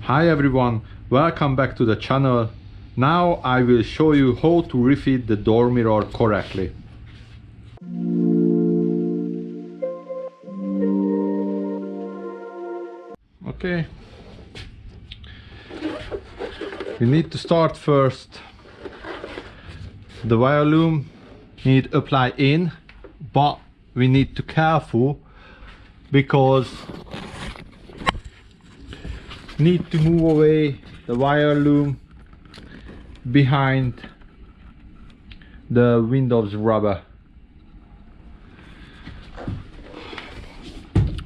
Hi everyone, welcome back to the channel. Now I will show you how to refit the door mirror correctly. Okay, we need to start first. The wire loom need apply in, but we need to careful because need to move away the wire loom behind the windows rubber.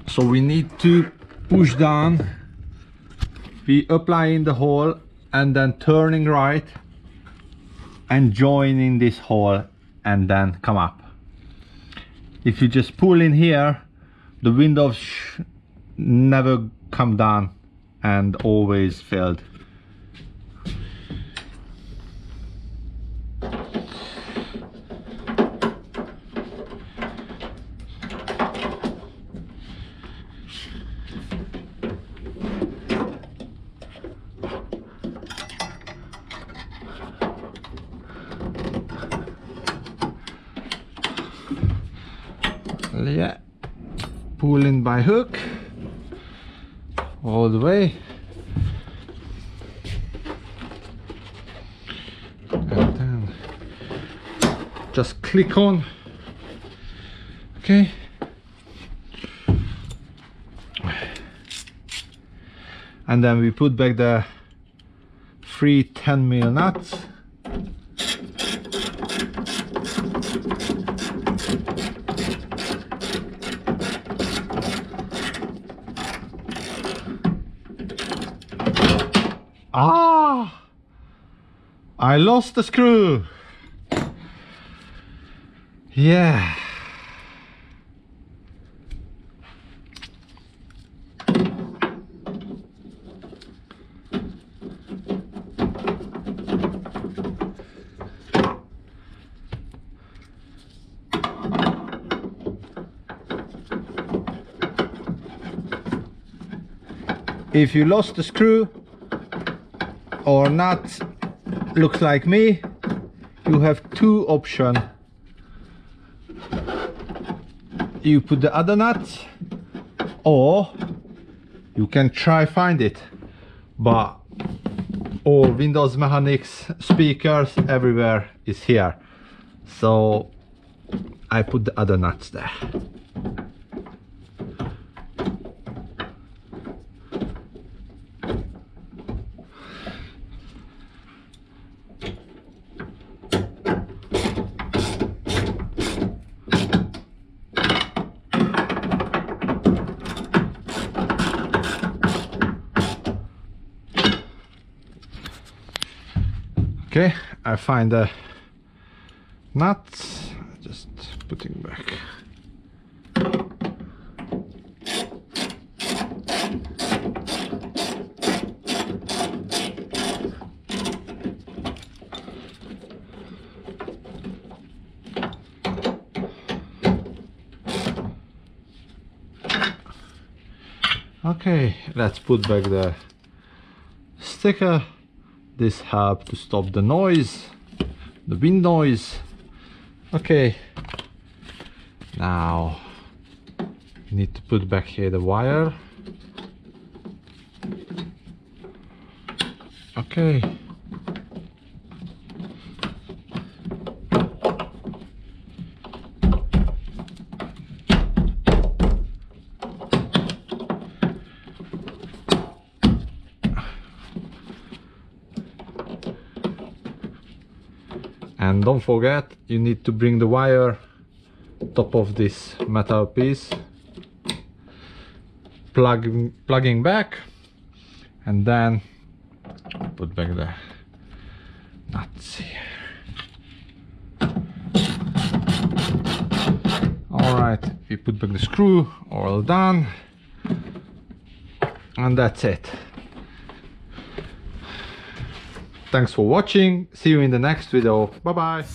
So we need to push down, we apply in the hole and then turning right and join in this hole and then come up. If you just pull in here, the windows never come down and always failed. Yeah, pull in by hook all the way and then just click on. Okay, and then we put back the 3 10mm nuts. Ah! I lost the screw. Yeah. If you lost the screw or not, looks like me, you have two options. You put the other nut or you can try find it, but all Windows mechanics speakers everywhere is here, so I put the other nuts there. Okay, I find the nuts, just putting back. Okay, let's put back the sticker. This helps to stop the noise, the wind noise. Okay, now you need to put back here the wire. Okay, and don't forget, you need to bring the wire top of this metal piece, plugging back, and then put back the nuts here. Alright, we put back the screw, all done, and that's it. Thanks for watching, see you in the next video, bye bye.